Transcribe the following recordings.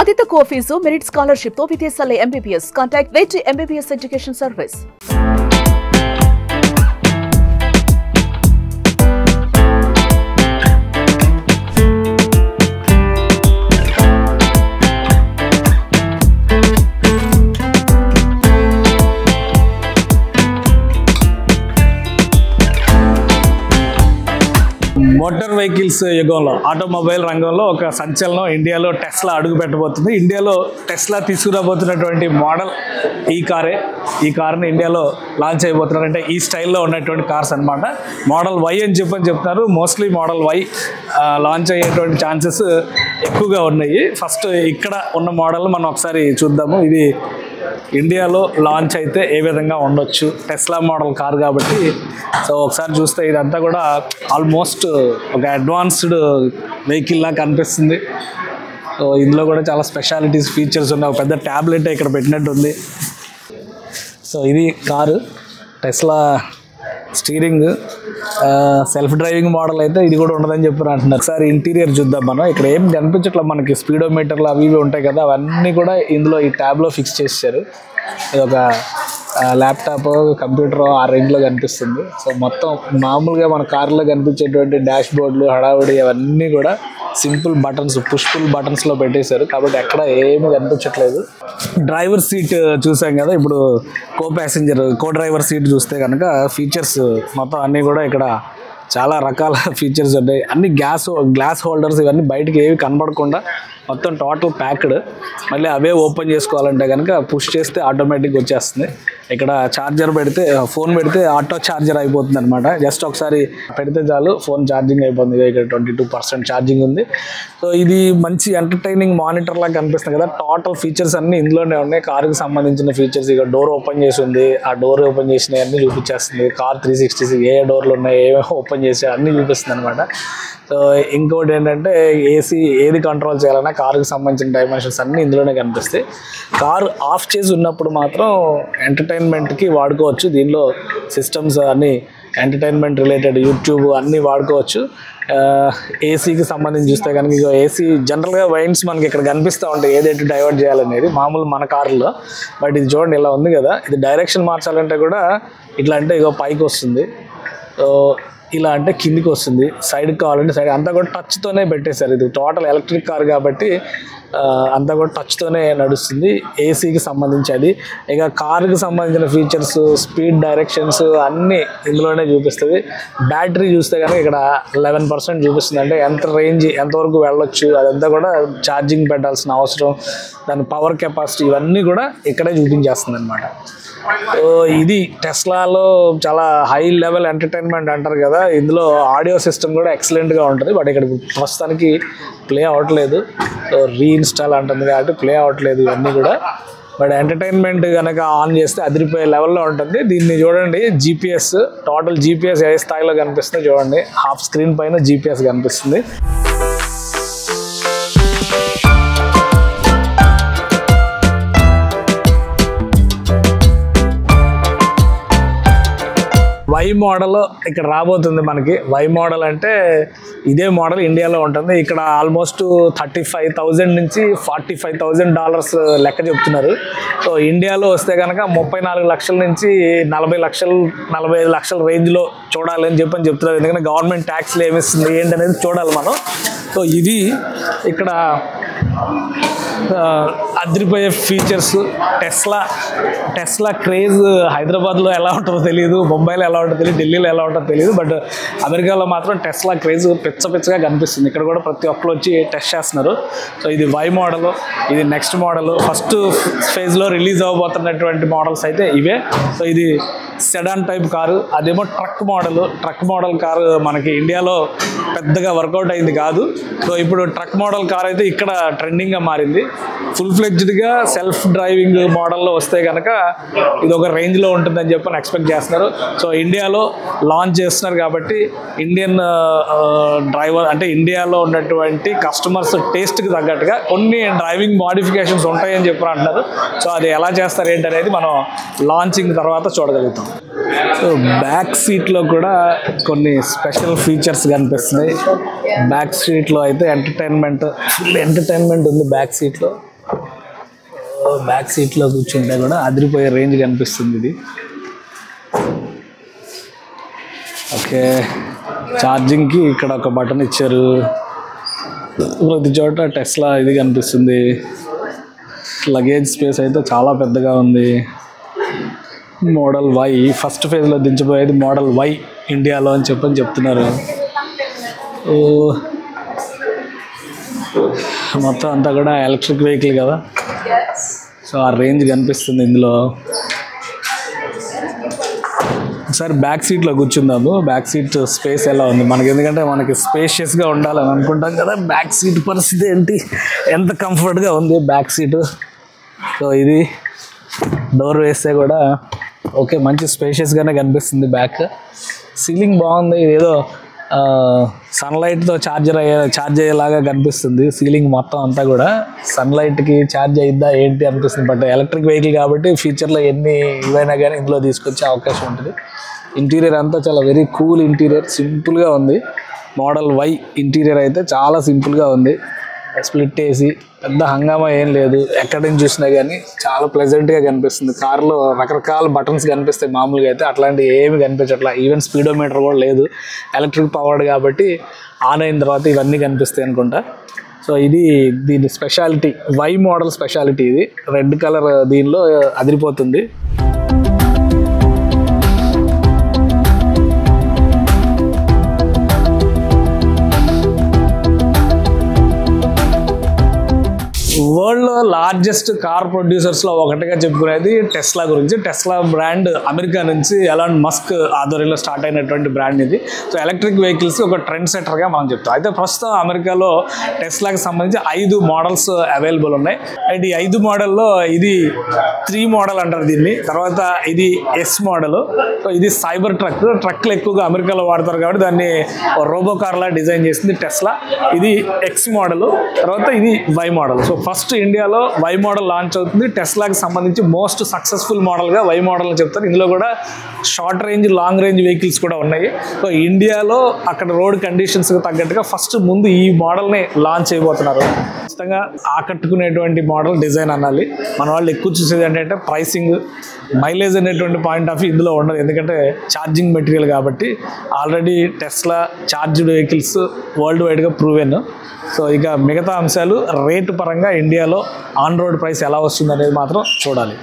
అతి తక్కువ fee merit scholarship తో విదేశాల MBBS. Contact Veti MBBS Education Service. Motor vehicles యుగంలో ఆటోమొబైల్ రంగంలో ఒక సంచలనం ఇండియాలో టెస్లా అడుగు పెట్టబోతుంది. ఇండియాలో టెస్లా తీసుకురాబోతున్నటువంటి మోడల్ ఈ కార్ని ఇండియాలో లాంచ్ అయిపోతున్నారు. అంటే ఈ స్టైల్లో ఉన్నటువంటి కార్స్ అనమాట. మోడల్ Y అని చెప్తున్నారు. మోస్ట్లీ మోడల్ Y లాంచ్ అయ్యేటువంటి ఛాన్సెస్ ఎక్కువగా ఉన్నాయి. ఫస్ట్ ఇక్కడ ఉన్న మోడల్ మనం ఒకసారి చూద్దాము. ఇది ఇండియాలో లాంచ్ అయితే ఏ విధంగా ఉండొచ్చు, టెస్లా మోడల్ కార్ కాబట్టి. సో ఒకసారి చూస్తే ఇదంతా కూడా ఆల్మోస్ట్ ఒక అడ్వాన్స్డ్ వెహికల్ లా కనిపిస్తుంది. సో ఇందులో కూడా చాలా స్పెషాలిటీస్ ఫీచర్స్ ఉన్నాయి. ఒక పెద్ద ట్యాబ్లెట్ ఇక్కడ పెట్టినట్టు ఉంది. సో ఇది car Tesla steering self driving model అయితే ఇది కూడా ఉండదని చెప్పి అంటున్నారు. ఒకసారి ఇంటీరియర్ చూద్దాం మనం. ఇక్కడ ఏం కనిపించట్లేదు మనకి. స్పీడోమీటర్లు అవి ఇవి ఉంటాయి కదా, అవన్నీ కూడా ఇందులో ఈ ట్యాబ్లో ఫిక్స్ చేశారు. ఇది ఒక ల్యాప్టాప్ కంప్యూటర్ ఆ రేంజ్లో కనిపిస్తుంది. సో మొత్తం మామూలుగా మన కార్లో కనిపించేటువంటి డాష్ బోర్డులు హడావుడి అవన్నీ కూడా సింపుల్ బటన్స్, పుష్ఫుల్ బటన్స్లో పెట్టేశారు కాబట్టి ఎక్కడ ఏమీ కనిపించట్లేదు. డ్రైవర్ సీట్ చూసాం కదా, ఇప్పుడు కో డ్రైవర్ సీట్ చూస్తే కనుక ఫీచర్స్ మొత్తం అన్నీ కూడా ఇక్కడ చాలా రకాల ఫీచర్స్ ఉంటాయి. అన్ని గ్లాస్ హోల్డర్స్ ఇవన్నీ బయటకి ఏవి కనబడకుండా మొత్తం టోటల్ ప్యాక్డ్. మళ్ళీ అవే ఓపెన్ చేసుకోవాలంటే కనుక పుష్ చేస్తే ఆటోమేటిక్గా వచ్చేస్తుంది. ఇక్కడ ఛార్జర్ పెడితే, ఫోన్ పెడితే ఆటో ఛార్జర్ అయిపోతుంది అనమాట. జస్ట్ ఒకసారి పెడితే చాలు ఫోన్ ఛార్జింగ్ అయిపోతుంది. ఇక్కడ 22% ఛార్జింగ్ ఉంది. సో ఇది మంచి ఎంటర్టైనింగ్ మానిటర్ లాగా కనిపిస్తుంది కదా. టోటల్ ఫీచర్స్ అన్నీ ఇందులోనే ఉన్నాయి. కారుకి సంబంధించిన ఫీచర్స్. ఇక డోర్ ఓపెన్ చేసి ఉంది, ఆ డోర్ ఓపెన్ చేసినవి అన్నీ చూపించేస్తుంది. కార్ 360 ఏ డోర్లు ఉన్నాయి, ఏమేమి ఓపెన్ చేసి అన్నీ చూపిస్తుంది అనమాట. సో ఇంకోటి ఏంటంటే ఏసీ ఏది కంట్రోల్ చేయాలన్నా కారుకి సంబంధించిన డైమెన్షన్స్ అన్నీ ఇందులోనే కనిపిస్తాయి. కారు ఆఫ్ చేసి ఉన్నప్పుడు మాత్రం ఎంటర్టైన్మెంట్కి వాడుకోవచ్చు. దీనిలో సిస్టమ్స్ అన్నీ ఎంటర్టైన్మెంట్ రిలేటెడ్ యూట్యూబ్ అన్నీ వాడుకోవచ్చు. ఏసీకి సంబంధించి చూస్తే కనుక ఇక ఏసీ జనరల్గా వైన్స్ మనకి ఇక్కడ కనిపిస్తూ ఉంటాయి ఏదైతే డైవర్ట్ చేయాలనేది మామూలు మన కార్లో. బట్ ఇది చూడండి ఇలా ఉంది కదా, ఇది డైరెక్షన్ మార్చాలంటే కూడా ఇట్లా అంటే ఇక పైకి వస్తుంది, ఇలా అంటే కిందికి వస్తుంది, సైడ్కి కావాలంటే సైడ్. అంతా కూడా టచ్తోనే పెట్టేశారు. ఇది టోటల్ ఎలక్ట్రిక్ కార్ కాబట్టి అంతా కూడా టచ్తోనే నడుస్తుంది. ఏసీకి సంబంధించి అది. ఇక కారుకి సంబంధించిన ఫీచర్స్, స్పీడ్, డైరెక్షన్స్ అన్నీ ఇందులోనే చూపిస్తుంది. బ్యాటరీ చూస్తే కనుక ఇక్కడ 11% చూపిస్తుంది. అంటే ఎంత రేంజ్ ఎంతవరకు వెళ్ళొచ్చు అదంతా కూడా ఛార్జింగ్ పెట్టాల్సిన అవసరం, దాని పవర్ కెపాసిటీ ఇవన్నీ కూడా ఇక్కడే చూపించేస్తుంది అనమాట. సో ఇది టెస్లాలో చాలా హై లెవెల్ ఎంటర్టైన్మెంట్ అంటారు కదా. ఇందులో ఆడియో సిస్టమ్ కూడా ఎక్సలెంట్గా ఉంటుంది. బట్ ఇక్కడ ప్రస్తుతానికి ప్లే అవ్వట్లేదు. సో రీఇన్స్టాల్ అంటుంది కాబట్టి ప్లే అవ్వట్లేదు ఇవన్నీ కూడా. బట్ ఎంటర్టైన్మెంట్ కనుక ఆన్ చేస్తే అదిరిపోయే లెవెల్లో ఉంటుంది. దీన్ని చూడండి, GPS టోటల్ GPS ఏ స్థాయిలో కనిపిస్తుంది చూడండి. హాఫ్ స్క్రీన్ పైన GPS కనిపిస్తుంది. Y మోడల్ ఇక్కడ రాబోతుంది మనకి. Y మోడల్ అంటే ఇదే మోడల్ ఇండియాలో ఉంటుంది. ఇక్కడ ఆల్మోస్ట్ $35,000 నుంచి $45,000 లెక్క చెప్తున్నారు. సో ఇండియాలో వస్తే కనుక 34 లక్షల నుంచి 40 లక్షలు 45 లక్షల రేంజ్లో చూడాలని చెప్తున్నారు. ఎందుకంటే గవర్నమెంట్ ట్యాక్స్లు ఏమిస్తుంది ఏంటనేది చూడాలి మనం. సో ఇది ఇక్కడ అదిరిపోయే ఫీచర్స్. టెస్లా క్రేజ్ హైదరాబాద్లో ఎలా ఉంటుందో తెలియదు, ముంబైలో ఎలా ఉంటుందో తెలియదు, ఢిల్లీలో ఎలా ఉంటుందో తెలియదు. బట్ అమెరికాలో మాత్రం టెస్లా క్రేజ్ పిచ్చగా కనిపిస్తుంది. ఇక్కడ కూడా ప్రతి ఒక్కరు వచ్చి టెస్ట్ చేస్తున్నారు. సో ఇది Y మోడల్, ఇది నెక్స్ట్ మోడల్. ఫస్ట్ ఫేజ్లో రిలీజ్ అవ్వబోతున్నటువంటి మోడల్స్ అయితే ఇవే. సో ఇది సెడాన్ టైప్ కారు, అదేమో ట్రక్ మోడల్ కారు మనకి ఇండియాలో పెద్దగా వర్కౌట్ అయింది కాదు. సో ఇప్పుడు ట్రక్ మోడల్ కార్ అయితే ఇక్కడ ట్రెండింగ్గా మారింది. ఫుల్ ఫ్లెడ్జ్డ్గా సెల్ఫ్ డ్రైవింగ్ మోడల్లో వస్తే కనుక ఇది ఒక రేంజ్లో ఉంటుందని చెప్పని ఎక్స్పెక్ట్ చేస్తున్నారు. సో ఇండియాలో లాంచ్ చేస్తున్నారు కాబట్టి ఇండియన్ డ్రైవర్ అంటే ఇండియాలో ఉన్నటువంటి కస్టమర్స్ టేస్ట్కి తగ్గట్టుగా కొన్ని డ్రైవింగ్ మోడిఫికేషన్స్ ఉంటాయని చెప్పి అంటున్నారు. సో అది ఎలా చేస్తారు ఏంటనేది మనం లాంచింగ్ తర్వాత చూడగలుగుతాం. సో బ్యాక్ సీట్లో కూడా కొన్ని స్పెషల్ ఫీచర్స్ కనిపిస్తున్నాయి. బ్యాక్ సీట్లో అయితే ఫుల్ ఎంటర్టైన్మెంట్ ఉంది. బ్యాక్ సీట్లో కూర్చుంటే కూడా అదిరిపోయే రేంజ్ కనిపిస్తుంది ఇది. ఓకే, ఛార్జింగ్కి ఇక్కడ ఒక బటన్ ఇచ్చారు. ప్రతి చోట టెస్లా ఇది కనిపిస్తుంది. లగేజ్ స్పేస్ అయితే చాలా పెద్దగా ఉంది. మోడల్ వై ఫస్ట్ ఫేజ్లో దించబోయేది మోడల్ వై ఇండియాలో అని చెప్తున్నారు. మొత్తం అంతా కూడా ఎలక్ట్రిక్ వెహికల్ కదా, సో ఆ రేంజ్ కనిపిస్తుంది ఇందులో. ఒకసారి బ్యాక్ సీట్లో కూర్చుందాము. బ్యాక్ సీట్ స్పేస్ ఎలా ఉంది మనకి, ఎందుకంటే మనకి స్పేషియస్గా ఉండాలని అనుకుంటాం కదా. బ్యాక్ సీట్ పరిస్థితి ఏంటి, ఎంత కంఫర్ట్గా ఉంది బ్యాక్ సీటు. సో ఇది డోర్ వేస్తే కూడా ఓకే, మంచి స్పేషియస్గానే కనిపిస్తుంది. బ్యాక్ సీలింగ్ బాగుంది. ఇదేదో సన్లైట్తో ఛార్జ్ అయ్యేలాగా కనిపిస్తుంది. సీలింగ్ మొత్తం అంతా కూడా సన్లైట్కి ఛార్జ్ అయిద్దా ఏంటి అనిపిస్తుంది. బట్ ఎలక్ట్రిక్ వెహికల్ కాబట్టి ఫ్యూచర్లో ఎన్ని ఇవైనా కానీ ఇందులో తీసుకొచ్చే అవకాశం ఉంటుంది. ఇంటీరియర్ అంతా చాలా వెరీ కూల్ ఇంటీరియర్, సింపుల్గా ఉంది. మోడల్ వై ఇంటీరియర్ అయితే చాలా సింపుల్గా ఉంది. స్ప్లిట్ ఏసీ, పెద్ద హంగామా ఏం లేదు. ఎక్కడి నుంచి చూసినా కానీ చాలా ప్లెజెంట్గా కనిపిస్తుంది. కార్లో రకరకాల బటన్స్ కనిపిస్తాయి మామూలుగా అయితే, అట్లాంటివి ఏమి కనిపించట్లా. ఈవెన్ స్పీడోమీటర్ కూడా లేదు. ఎలక్ట్రిక్ పవర్డ్ కాబట్టి ఆన్ అయిన తర్వాత ఇవన్నీ కనిపిస్తాయి అనుకుంటా. సో ఇది దీని స్పెషాలిటీ, వై మోడల్ స్పెషాలిటీ. ఇది రెడ్ కలర్ దీనిలో అదిరిపోతుంది. వరల్డ్లో లార్జెస్ట్ కార్ ప్రొడ్యూసర్స్లో ఒకటిగా చెప్పుకునేది టెస్లా గురించి. టెస్లా బ్రాండ్ అమెరికా నుంచి ఎలాన్ మస్క్ ఆధ్వర్యంలో స్టార్ట్ అయినటువంటి బ్రాండ్ ఇది. సో ఎలక్ట్రిక్ వెహికల్స్ ఒక ట్రెండ్ సెటర్గా మనం చెప్తాం. అయితే ప్రస్తుతం అమెరికాలో టెస్లాకి సంబంధించి 5 మోడల్స్ అవైలబుల్ ఉన్నాయి. అండ్ ఈ 5 మోడల్లో ఇది 3 మోడల్ అంటారు దీన్ని. తర్వాత ఇది ఎస్ మోడల్. సో ఇది సైబర్ ట్రక్లు ఎక్కువగా అమెరికాలో వాడతారు కాబట్టి దాన్ని రోబో కార్లా డిజైన్ చేసింది టెస్లా. ఇది ఎక్స్ మోడల్. తర్వాత ఇది వై మోడల్. సో ఫస్ట్ ఇండియాలో వై మోడల్ లాంచ్ అవుతుంది. టెస్లాకి సంబంధించి మోస్ట్ సక్సెస్ఫుల్ మోడల్గా వై మోడల్ అని చెప్తారు. ఇందులో కూడా short range, long range vehicles కూడా ఉన్నాయి. సో ఇండియాలో అక్కడ రోడ్ కండిషన్స్కి తగ్గట్టుగా ఫస్ట్ ముందు ఈ మోడల్ని లాంచ్ అయిపోతున్నారు. ఖచ్చితంగా ఆకట్టుకునేటువంటి మోడల్ డిజైన్ అనాలి. మన వాళ్ళు ఎక్కువ చూసేది ఏంటంటే ప్రైసింగ్, మైలేజ్ అనేటువంటి పాయింట్ ఆఫ్ వ్యూ ఇందులో ఉండదు. ఎందుకంటే ఛార్జింగ్ మెటీరియల్ కాబట్టి. Already Tesla charged vehicles world వైడ్గా ప్రూవెన్. సో ఇక మిగతా అంశాలు రేటు పరంగా ఇండియాలో ఆన్ రోడ్ ప్రైస్ ఎలా వస్తుంది అనేది మాత్రం చూడాలి.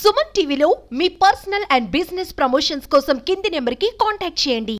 సుమన్ టీవీలో మీ పర్సనల్ అండ్ బిజినెస్ ప్రమోషన్స్ కోసం కింది నెంబర్కి కాంటాక్ట్ చేయండి.